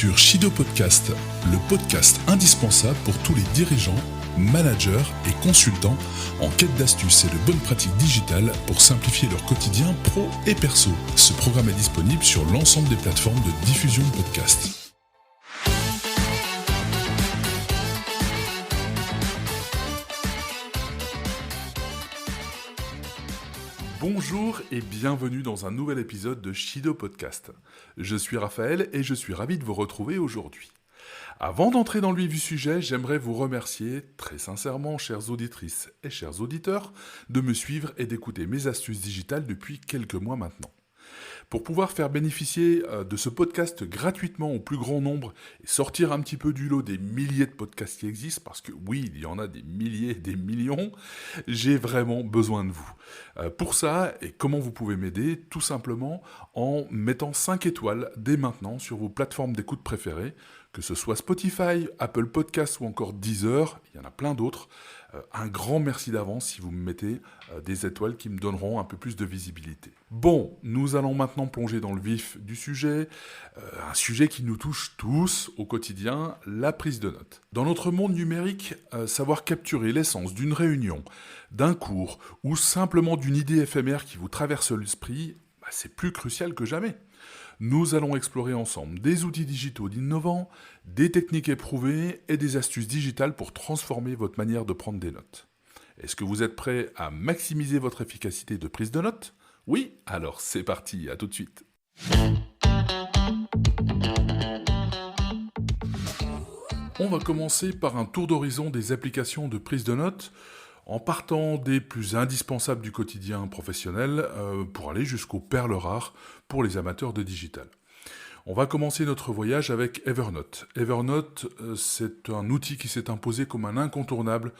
sur Shido Podcast, le podcast indispensable pour tous les dirigeants, managers et consultants en quête d'astuces et de bonnes pratiques digitales pour simplifier leur quotidien pro et perso. Ce programme est disponible sur l'ensemble des plateformes de diffusion de podcasts. Bonjour et bienvenue dans un nouvel épisode de Shido Podcast. Je suis Raphaël et je suis ravi de vous retrouver aujourd'hui. Avant d'entrer dans le vif du sujet, j'aimerais vous remercier très sincèrement, chères auditrices et chers auditeurs, de me suivre et d'écouter mes astuces digitales depuis quelques mois maintenant. Pour pouvoir faire bénéficier de ce podcast gratuitement au plus grand nombre et sortir un petit peu du lot des milliers de podcasts qui existent, parce que oui, il y en a des milliers, des millions, j'ai vraiment besoin de vous. Pour ça, et comment vous pouvez m'aider? Tout simplement en mettant 5 étoiles dès maintenant sur vos plateformes d'écoute préférées, que ce soit Spotify, Apple Podcasts ou encore Deezer, il y en a plein d'autres. Un grand merci d'avance si vous me mettez des étoiles qui me donneront un peu plus de visibilité. Bon, nous allons maintenant plonger dans le vif du sujet, un sujet qui nous touche tous au quotidien, la prise de notes. Dans notre monde numérique, savoir capturer l'essence d'une réunion, d'un cours ou simplement d'une idée éphémère qui vous traverse l'esprit, c'est plus crucial que jamais. Nous allons explorer ensemble des outils digitaux innovants, des techniques éprouvées et des astuces digitales pour transformer votre manière de prendre des notes. Est-ce que vous êtes prêts à maximiser votre efficacité de prise de notes? Oui? Alors c'est parti, à tout de suite. On va commencer par un tour d'horizon des applications de prise de notes, en partant des plus indispensables du quotidien professionnel pour aller jusqu'aux perles rares pour les amateurs de digital. On va commencer notre voyage avec Evernote. Evernote, c'est un outil qui s'est imposé comme un incontournable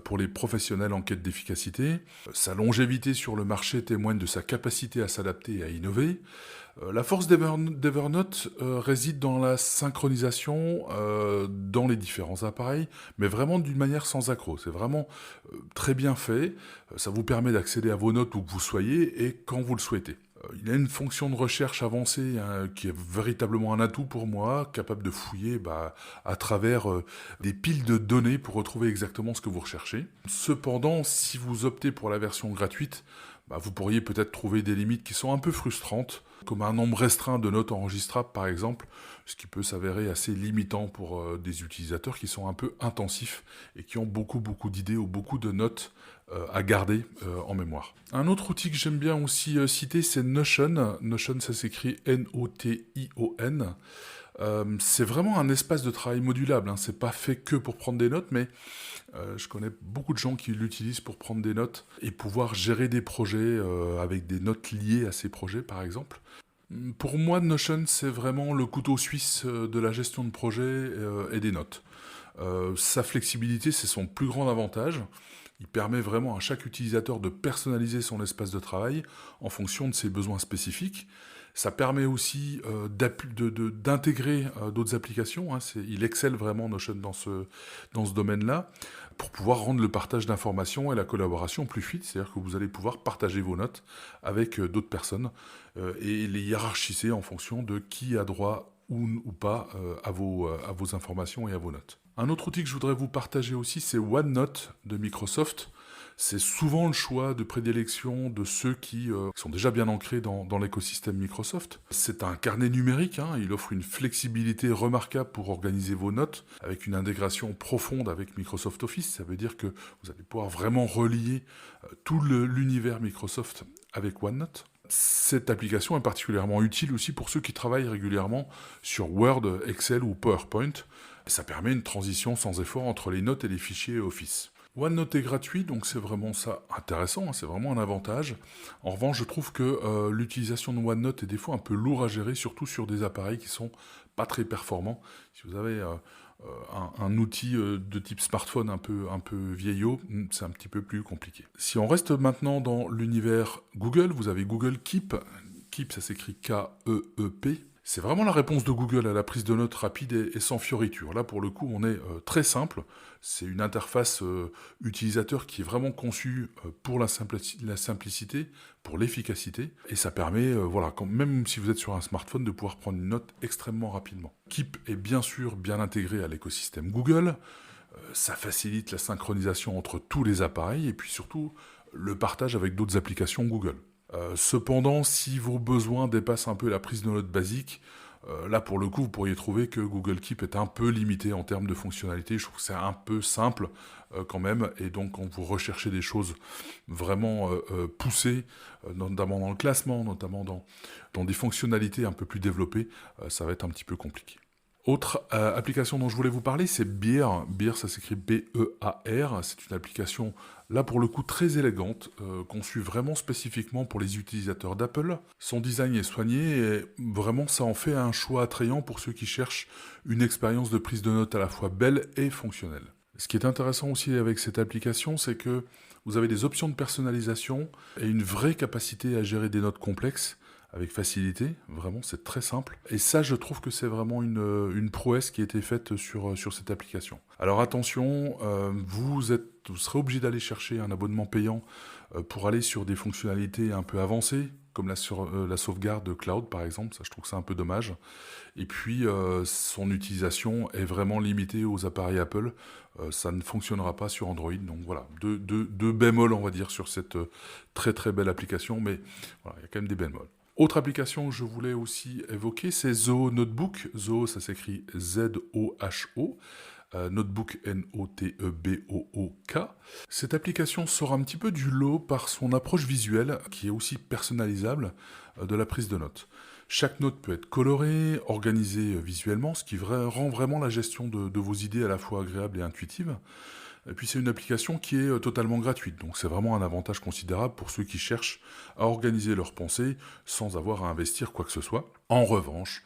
pour les professionnels en quête d'efficacité. Sa longévité sur le marché témoigne de sa capacité à s'adapter et à innover. La force d'Evernote réside dans la synchronisation dans les différents appareils, mais vraiment d'une manière sans accroc. C'est vraiment très bien fait. Ça vous permet d'accéder à vos notes où que vous soyez et quand vous le souhaitez. Il a une fonction de recherche avancée qui est véritablement un atout pour moi, capable de fouiller à travers des piles de données pour retrouver exactement ce que vous recherchez. Cependant, si vous optez pour la version gratuite, vous pourriez peut-être trouver des limites qui sont un peu frustrantes, comme un nombre restreint de notes enregistrables par exemple, ce qui peut s'avérer assez limitant pour des utilisateurs qui sont un peu intensifs et qui ont beaucoup d'idées ou beaucoup de notes à garder en mémoire. Un autre outil que j'aime bien aussi citer, c'est Notion. Notion, ça s'écrit N-O-T-I-O-N. C'est vraiment un espace de travail modulable, hein. C'est pas fait que pour prendre des notes, mais je connais beaucoup de gens qui l'utilisent pour prendre des notes et pouvoir gérer des projets avec des notes liées à ces projets, par exemple. Pour moi, Notion, c'est vraiment le couteau suisse de la gestion de projet et des notes. Sa flexibilité, c'est son plus grand avantage. Il permet vraiment à chaque utilisateur de personnaliser son espace de travail en fonction de ses besoins spécifiques. Ça permet aussi d'intégrer d'autres applications. Il excelle vraiment Notion dans ce domaine-là pour pouvoir rendre le partage d'informations et la collaboration plus fluide. C'est-à-dire que vous allez pouvoir partager vos notes avec d'autres personnes et les hiérarchiser en fonction de qui a droit ou pas à vos informations et à vos notes. Un autre outil que je voudrais vous partager aussi, c'est OneNote de Microsoft. C'est souvent le choix de prédilection de ceux qui sont déjà bien ancrés dans l'écosystème Microsoft. C'est un carnet numérique, il offre une flexibilité remarquable pour organiser vos notes, avec une intégration profonde avec Microsoft Office. Ça veut dire que vous allez pouvoir vraiment relier tout l'univers Microsoft avec OneNote. Cette application est particulièrement utile aussi pour ceux qui travaillent régulièrement sur Word, Excel ou PowerPoint. Ça permet une transition sans effort entre les notes et les fichiers Office. OneNote est gratuit, donc c'est vraiment ça intéressant, c'est vraiment un avantage. En revanche, je trouve que l'utilisation de OneNote est des fois un peu lourd à gérer, surtout sur des appareils qui sont pas très performants. Si vous avez un outil de type smartphone un peu vieillot, c'est un petit peu plus compliqué. Si on reste maintenant dans l'univers Google, vous avez Google Keep. Keep, ça s'écrit K-E-E-P. C'est vraiment la réponse de Google à la prise de notes rapide et sans fioriture. Là, pour le coup, on est très simple. C'est une interface utilisateur qui est vraiment conçue pour la simplicité, pour l'efficacité. Et ça permet, voilà, même si vous êtes sur un smartphone, de pouvoir prendre une note extrêmement rapidement. Keep est bien sûr bien intégré à l'écosystème Google. Ça facilite la synchronisation entre tous les appareils et puis surtout le partage avec d'autres applications Google. Cependant, si vos besoins dépassent un peu la prise de notes basique, là pour le coup vous pourriez trouver que Google Keep est un peu limité en termes de fonctionnalité. Je trouve que c'est un peu simple quand même, et donc quand vous recherchez des choses vraiment poussées, notamment dans le classement, notamment dans des fonctionnalités un peu plus développées, ça va être un petit peu compliqué. Autre application dont je voulais vous parler, c'est Bear. Bear, ça s'écrit B-E-A-R. C'est une application, là pour le coup, très élégante, conçue vraiment spécifiquement pour les utilisateurs d'Apple. Son design est soigné et vraiment ça en fait un choix attrayant pour ceux qui cherchent une expérience de prise de notes à la fois belle et fonctionnelle. Ce qui est intéressant aussi avec cette application, c'est que vous avez des options de personnalisation et une vraie capacité à gérer des notes complexes avec facilité, vraiment c'est très simple. Et ça, je trouve que c'est vraiment une prouesse qui a été faite sur cette application. Alors attention, vous serez obligé d'aller chercher un abonnement payant pour aller sur des fonctionnalités un peu avancées, comme la sauvegarde cloud par exemple. Ça, je trouve que c'est un peu dommage. Et puis son utilisation est vraiment limitée aux appareils Apple. Ça ne fonctionnera pas sur Android. Donc voilà, deux bémols on va dire sur cette très très belle application, mais voilà, il y a quand même des bémols. Autre application que je voulais aussi évoquer, c'est Zoho Notebook. Zoho, ça s'écrit Z-O-H-O. Notebook, N-O-T-E-B-O-O-K. Cette application sort un petit peu du lot par son approche visuelle, qui est aussi personnalisable, de la prise de notes. Chaque note peut être colorée, organisée visuellement, ce qui rend vraiment la gestion de vos idées à la fois agréable et intuitive. Et puis c'est une application qui est totalement gratuite, donc c'est vraiment un avantage considérable pour ceux qui cherchent à organiser leurs pensées sans avoir à investir quoi que ce soit. En revanche,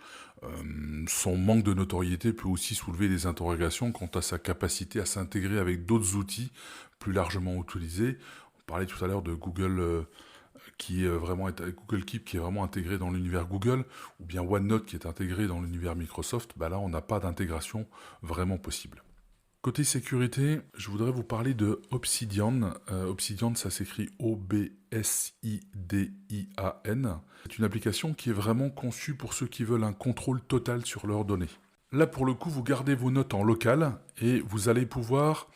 son manque de notoriété peut aussi soulever des interrogations quant à sa capacité à s'intégrer avec d'autres outils plus largement utilisés. On parlait tout à l'heure de Google Google Keep qui est vraiment intégré dans l'univers Google, ou bien OneNote qui est intégré dans l'univers Microsoft. Là on n'a pas d'intégration vraiment possible. Côté sécurité, je voudrais vous parler de Obsidian. Obsidian, ça s'écrit O-B-S-I-D-I-A-N. C'est une application qui est vraiment conçue pour ceux qui veulent un contrôle total sur leurs données. Là, pour le coup, vous gardez vos notes en local et vous allez pouvoir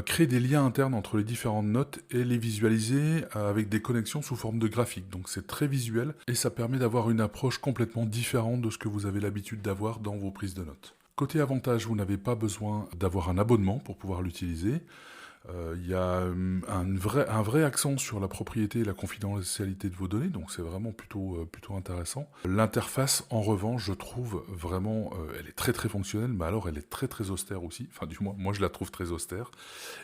créer des liens internes entre les différentes notes et les visualiser avec des connexions sous forme de graphique. Donc c'est très visuel et ça permet d'avoir une approche complètement différente de ce que vous avez l'habitude d'avoir dans vos prises de notes. Côté avantage, vous n'avez pas besoin d'avoir un abonnement pour pouvoir l'utiliser. Il y a un vrai accent sur la propriété et la confidentialité de vos données, donc c'est vraiment plutôt intéressant. L'interface, en revanche, je trouve vraiment, elle est très très fonctionnelle, mais alors elle est très très austère aussi, enfin du moins, moi je la trouve très austère.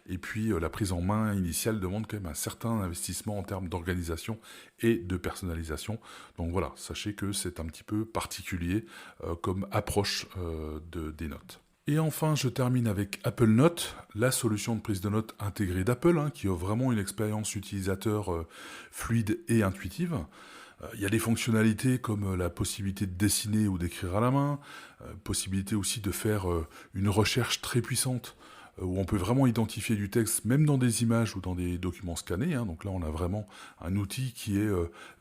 Et puis la prise en main initiale demande quand même un certain investissement en termes d'organisation et de personnalisation. Donc voilà, sachez que c'est un petit peu particulier comme approche des notes. Et enfin, je termine avec Apple Note, la solution de prise de notes intégrée d'Apple, qui offre vraiment une expérience utilisateur fluide et intuitive. Il y a des fonctionnalités comme la possibilité de dessiner ou d'écrire à la main, possibilité aussi de faire une recherche très puissante, où on peut vraiment identifier du texte, même dans des images ou dans des documents scannés. Donc là, on a vraiment un outil qui est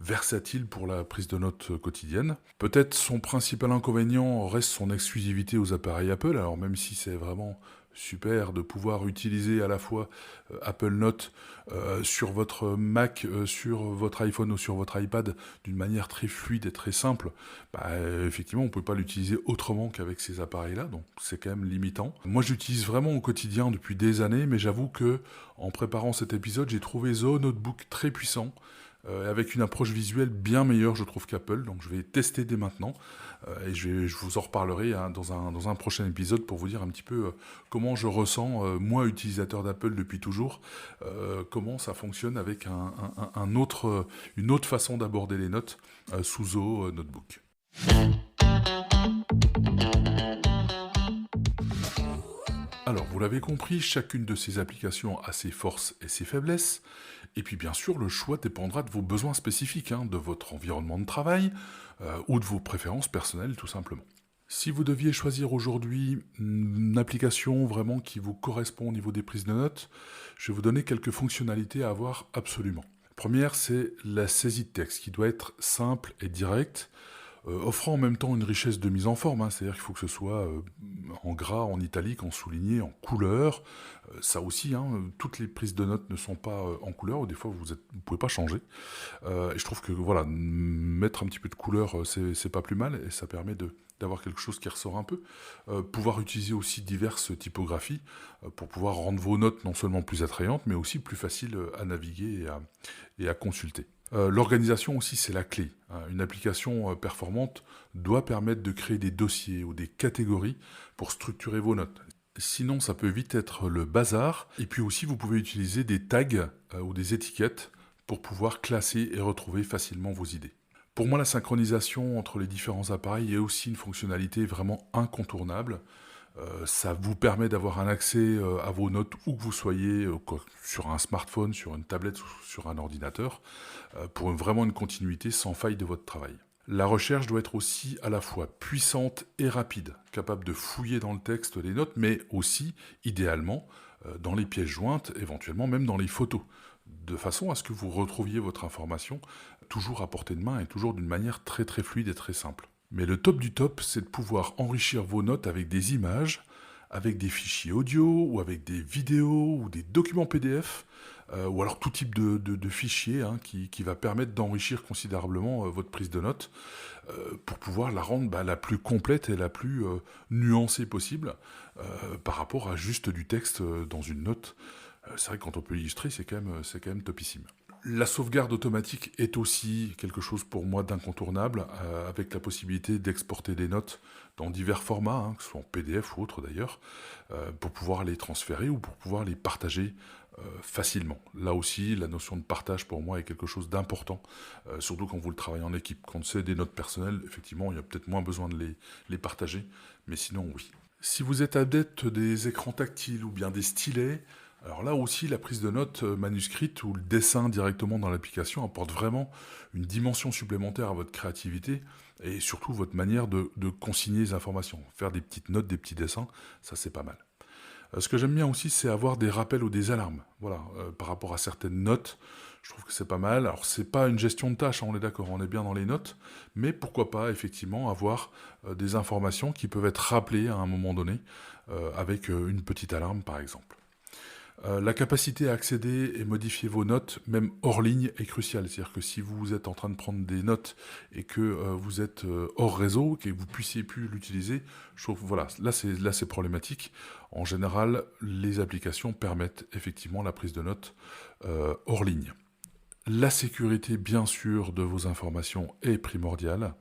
versatile pour la prise de notes quotidienne. Peut-être son principal inconvénient reste son exclusivité aux appareils Apple. Alors même si c'est vraiment super de pouvoir utiliser à la fois Apple Note sur votre Mac, sur votre iPhone ou sur votre iPad d'une manière très fluide et très simple, effectivement on ne peut pas l'utiliser autrement qu'avec ces appareils-là, donc c'est quand même limitant. Moi j'utilise vraiment au quotidien depuis des années, mais j'avoue que en préparant cet épisode, j'ai trouvé Zoho Notebook très puissant, avec une approche visuelle bien meilleure je trouve qu'Apple, donc je vais tester dès maintenant, et je vous en reparlerai dans un prochain épisode pour vous dire un petit peu comment je ressens, moi utilisateur d'Apple depuis toujours, comment ça fonctionne avec une autre façon d'aborder les notes sous Zoho Notebook. Alors, vous l'avez compris, chacune de ces applications a ses forces et ses faiblesses. Et puis bien sûr, le choix dépendra de vos besoins spécifiques, de votre environnement de travail ou de vos préférences personnelles tout simplement. Si vous deviez choisir aujourd'hui une application vraiment qui vous correspond au niveau des prises de notes, je vais vous donner quelques fonctionnalités à avoir absolument. Première, c'est la saisie de texte qui doit être simple et directe, offrant en même temps une richesse de mise en forme, c'est-à-dire qu'il faut que ce soit en gras, en italique, en souligné, en couleur. Ça aussi, toutes les prises de notes ne sont pas en couleur, ou des fois vous ne pouvez pas changer. Et je trouve que voilà, mettre un petit peu de couleur, c'est pas plus mal, et ça permet d'avoir quelque chose qui ressort un peu. Pouvoir utiliser aussi diverses typographies pour pouvoir rendre vos notes non seulement plus attrayantes, mais aussi plus faciles à naviguer et à consulter. L'organisation aussi, c'est la clé. Une application performante doit permettre de créer des dossiers ou des catégories pour structurer vos notes. Sinon, ça peut vite être le bazar. Et puis aussi, vous pouvez utiliser des tags ou des étiquettes pour pouvoir classer et retrouver facilement vos idées. Pour moi, la synchronisation entre les différents appareils est aussi une fonctionnalité vraiment incontournable. Ça vous permet d'avoir un accès à vos notes où que vous soyez, sur un smartphone, sur une tablette ou sur un ordinateur, pour vraiment une continuité sans faille de votre travail. La recherche doit être aussi à la fois puissante et rapide, capable de fouiller dans le texte les notes, mais aussi, idéalement, dans les pièces jointes, éventuellement même dans les photos, de façon à ce que vous retrouviez votre information toujours à portée de main et toujours d'une manière très très fluide et très simple. Mais le top du top, c'est de pouvoir enrichir vos notes avec des images, avec des fichiers audio, ou avec des vidéos, ou des documents PDF, ou alors tout type de fichier qui va permettre d'enrichir considérablement votre prise de notes, pour pouvoir la rendre la plus complète et la plus nuancée possible, par rapport à juste du texte dans une note. C'est vrai que quand on peut illustrer, c'est quand même topissime. La sauvegarde automatique est aussi quelque chose pour moi d'incontournable, avec la possibilité d'exporter des notes dans divers formats, que ce soit en PDF ou autre d'ailleurs, pour pouvoir les transférer ou pour pouvoir les partager facilement. Là aussi, la notion de partage pour moi est quelque chose d'important, surtout quand vous le travaillez en équipe. Quand c'est des notes personnelles, effectivement, il y a peut-être moins besoin de les partager, mais sinon oui. Si vous êtes adepte des écrans tactiles ou bien des stylets, alors là aussi, la prise de notes manuscrite ou le dessin directement dans l'application apporte vraiment une dimension supplémentaire à votre créativité et surtout votre manière de consigner les informations. Faire des petites notes, des petits dessins, ça c'est pas mal. Ce que j'aime bien aussi, c'est avoir des rappels ou des alarmes. Voilà, par rapport à certaines notes, je trouve que c'est pas mal. Alors c'est pas une gestion de tâches, on est d'accord, on est bien dans les notes, mais pourquoi pas effectivement avoir des informations qui peuvent être rappelées à un moment donné avec une petite alarme par exemple. La capacité à accéder et modifier vos notes, même hors ligne, est cruciale. C'est-à-dire que si vous êtes en train de prendre des notes et que vous êtes hors réseau, que vous puissiez plus l'utiliser, je trouve voilà, là c'est problématique. En général, les applications permettent effectivement la prise de notes hors ligne. La sécurité, bien sûr, de vos informations est primordiale.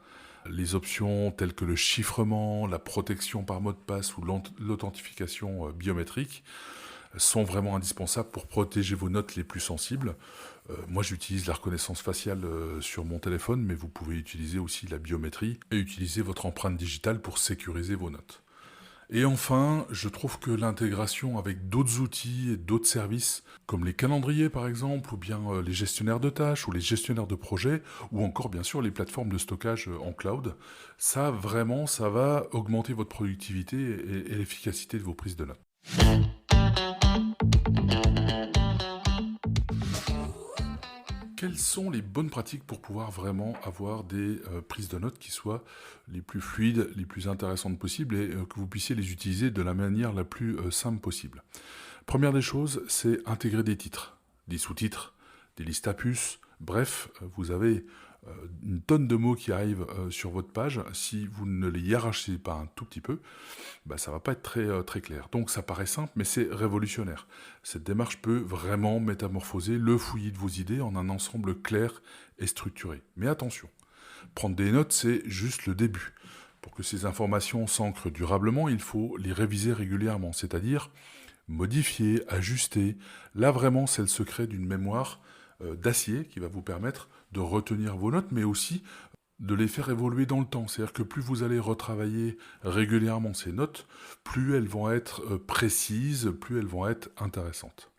Les options telles que le chiffrement, la protection par mot de passe ou l'authentification biométrique sont vraiment indispensables pour protéger vos notes les plus sensibles. Moi, j'utilise la reconnaissance faciale sur mon téléphone, mais vous pouvez utiliser aussi la biométrie et utiliser votre empreinte digitale pour sécuriser vos notes. Et enfin, je trouve que l'intégration avec d'autres outils et d'autres services, comme les calendriers par exemple, ou bien les gestionnaires de tâches, ou les gestionnaires de projets, ou encore bien sûr les plateformes de stockage en cloud, ça va augmenter votre productivité et l'efficacité de vos prises de notes. Quelles sont les bonnes pratiques pour pouvoir vraiment avoir des prises de notes qui soient les plus fluides, les plus intéressantes possibles et que vous puissiez les utiliser de la manière la plus simple possible? Première des choses, c'est intégrer des titres, des sous-titres, des listes à puces. Bref, vous avez une tonne de mots qui arrivent sur votre page. Si vous ne les hiérarchisez pas un tout petit peu, ça va pas être très clair. Donc ça paraît simple, mais c'est révolutionnaire. Cette démarche peut vraiment métamorphoser le fouillis de vos idées en un ensemble clair et structuré. Mais attention, prendre des notes, c'est juste le début. Pour que ces informations s'ancrent durablement, il faut les réviser régulièrement, c'est-à-dire modifier, ajuster. Là vraiment, c'est le secret d'une mémoire d'acier qui va vous permettre de retenir vos notes, mais aussi de les faire évoluer dans le temps. C'est-à-dire que plus vous allez retravailler régulièrement ces notes, plus elles vont être précises, plus elles vont être intéressantes.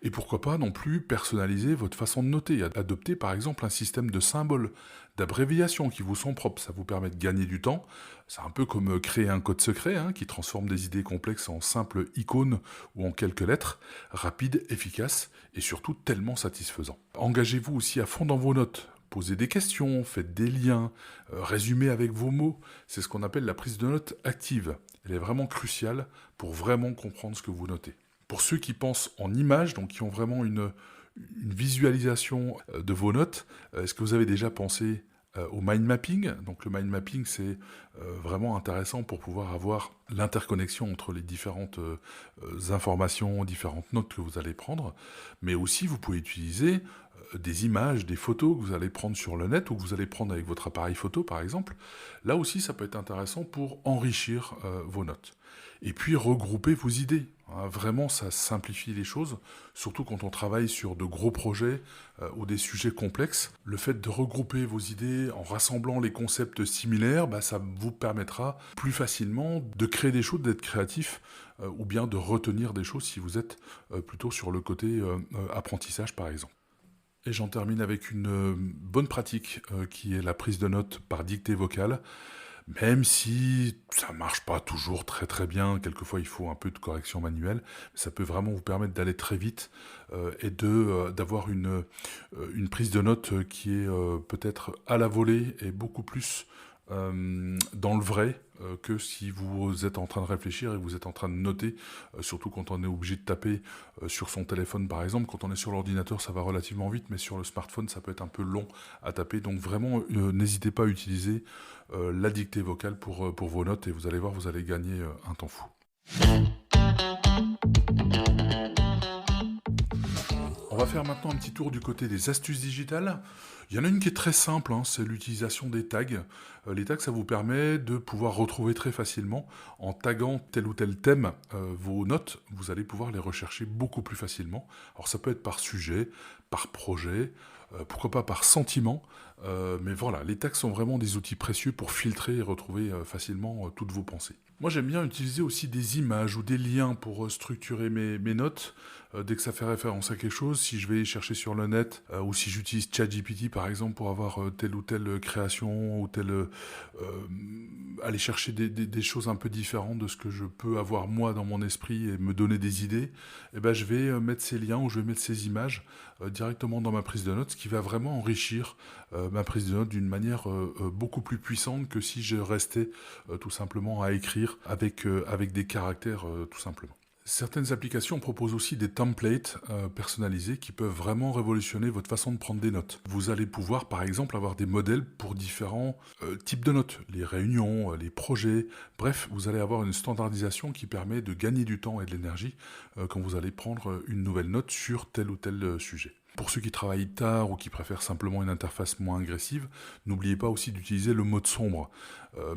Et pourquoi pas non plus personnaliser votre façon de noter, adopter par exemple un système de symboles, d'abréviations qui vous sont propres, ça vous permet de gagner du temps. C'est un peu comme créer un code secret qui transforme des idées complexes en simples icônes ou en quelques lettres, rapide, efficace et surtout tellement satisfaisant. Engagez-vous aussi à fond dans vos notes. Posez des questions, faites des liens, résumez avec vos mots. C'est ce qu'on appelle la prise de notes active. Elle est vraiment cruciale pour vraiment comprendre ce que vous notez. Pour ceux qui pensent en images, donc qui ont vraiment une visualisation de vos notes, est-ce que vous avez déjà pensé au mind mapping? Donc le mind mapping, c'est vraiment intéressant pour pouvoir avoir l'interconnexion entre les différentes informations, différentes notes que vous allez prendre. Mais aussi, vous pouvez utiliser des images, des photos que vous allez prendre sur le net ou que vous allez prendre avec votre appareil photo, par exemple. Là aussi, ça peut être intéressant pour enrichir vos notes. Et puis, regrouper vos idées. Vraiment, ça simplifie les choses, surtout quand on travaille sur de gros projets ou des sujets complexes. Le fait de regrouper vos idées en rassemblant les concepts similaires, ça vous permettra plus facilement de créer des choses, d'être créatif, ou bien de retenir des choses si vous êtes plutôt sur le côté apprentissage, par exemple. Et j'en termine avec une bonne pratique qui est la prise de notes par dictée vocale. Même si ça marche pas toujours très très bien, quelquefois il faut un peu de correction manuelle, ça peut vraiment vous permettre d'aller très vite et d'avoir une prise de notes qui est peut-être à la volée et beaucoup plus dans le vrai que si vous êtes en train de réfléchir et vous êtes en train de noter, surtout quand on est obligé de taper sur son téléphone par exemple. Quand on est sur l'ordinateur, ça va relativement vite, mais sur le smartphone, ça peut être un peu long à taper. Donc vraiment, n'hésitez pas à utiliser la dictée vocale pour vos notes et vous allez voir, vous allez gagner un temps fou. On va faire maintenant un petit tour du côté des astuces digitales. Il y en a une qui est très simple, c'est l'utilisation des tags. Les tags, ça vous permet de pouvoir retrouver très facilement, en taguant tel ou tel thème, vos notes, vous allez pouvoir les rechercher beaucoup plus facilement. Alors ça peut être par sujet, par projet, pourquoi pas par sentiment, mais voilà, les tags sont vraiment des outils précieux pour filtrer et retrouver facilement toutes vos pensées. Moi j'aime bien utiliser aussi des images ou des liens pour structurer mes notes. Dès que ça fait référence à quelque chose, si je vais chercher sur le net, ou si j'utilise ChatGPT par exemple pour avoir telle ou telle création, ou aller chercher des choses un peu différentes de ce que je peux avoir moi dans mon esprit et me donner des idées, je vais mettre ces liens ou je vais mettre ces images directement dans ma prise de notes, ce qui va vraiment enrichir ma prise de notes d'une manière beaucoup plus puissante que si je restais tout simplement à écrire avec des caractères tout simplement. Certaines applications proposent aussi des templates personnalisés qui peuvent vraiment révolutionner votre façon de prendre des notes. Vous allez pouvoir par exemple avoir des modèles pour différents types de notes, les réunions, les projets, bref, vous allez avoir une standardisation qui permet de gagner du temps et de l'énergie quand vous allez prendre une nouvelle note sur tel ou tel sujet. Pour ceux qui travaillent tard ou qui préfèrent simplement une interface moins agressive, n'oubliez pas aussi d'utiliser le mode sombre.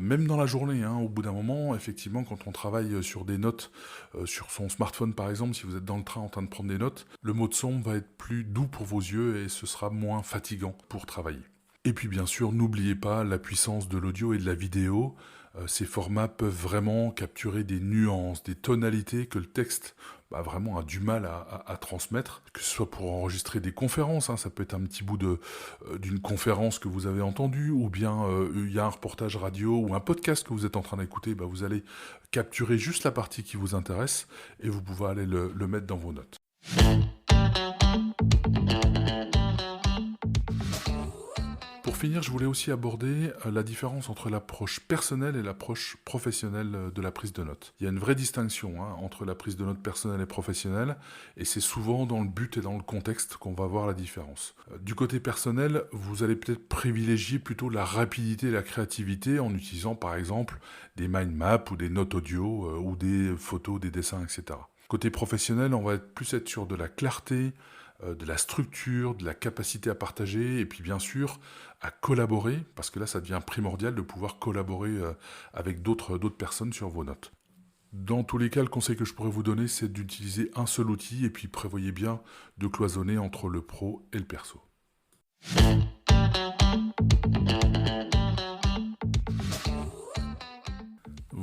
Même dans la journée, au bout d'un moment, effectivement, quand on travaille sur des notes, sur son smartphone par exemple, si vous êtes dans le train en train de prendre des notes, le mode sombre va être plus doux pour vos yeux et ce sera moins fatigant pour travailler. Et puis bien sûr, n'oubliez pas la puissance de l'audio et de la vidéo. Ces formats peuvent vraiment capturer des nuances, des tonalités que le texte vraiment a du mal à transmettre, que ce soit pour enregistrer des conférences, ça peut être un petit bout d'une conférence que vous avez entendue, ou bien il y a un reportage radio ou un podcast que vous êtes en train d'écouter, vous allez capturer juste la partie qui vous intéresse et vous pouvez aller le mettre dans vos notes. Pour finir, je voulais aussi aborder la différence entre l'approche personnelle et l'approche professionnelle de la prise de notes. Il y a une vraie distinction entre la prise de notes personnelle et professionnelle, et c'est souvent dans le but et dans le contexte qu'on va voir la différence. Du côté personnel, vous allez peut-être privilégier plutôt la rapidité et la créativité en utilisant par exemple des mind maps ou des notes audio ou des photos, des dessins, etc. Côté professionnel, on va plus être sur de la clarté, de la structure, de la capacité à partager et puis bien sûr à collaborer, parce que là ça devient primordial de pouvoir collaborer avec d'autres personnes sur vos notes. Dans tous les cas, le conseil que je pourrais vous donner, c'est d'utiliser un seul outil et puis prévoyez bien de cloisonner entre le pro et le perso.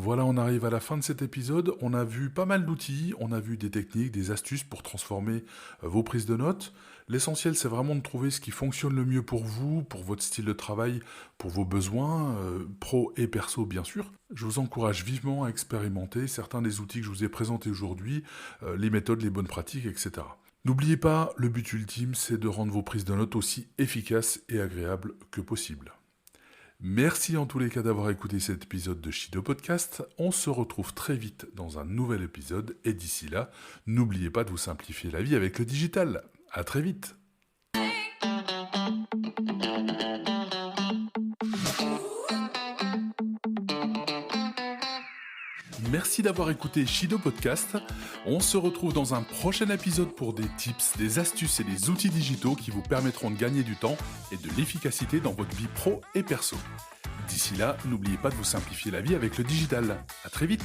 Voilà, on arrive à la fin de cet épisode. On a vu pas mal d'outils, on a vu des techniques, des astuces pour transformer vos prises de notes. L'essentiel, c'est vraiment de trouver ce qui fonctionne le mieux pour vous, pour votre style de travail, pour vos besoins, pro et perso bien sûr. Je vous encourage vivement à expérimenter certains des outils que je vous ai présentés aujourd'hui, les méthodes, les bonnes pratiques, etc. N'oubliez pas, le but ultime, c'est de rendre vos prises de notes aussi efficaces et agréables que possible. Merci en tous les cas d'avoir écouté cet épisode de Shido Podcast. On se retrouve très vite dans un nouvel épisode et d'ici là, n'oubliez pas de vous simplifier la vie avec le digital. À très vite. Merci d'avoir écouté Shido Podcast. On se retrouve dans un prochain épisode pour des tips, des astuces et des outils digitaux qui vous permettront de gagner du temps et de l'efficacité dans votre vie pro et perso. D'ici là, n'oubliez pas de vous simplifier la vie avec le digital. À très vite.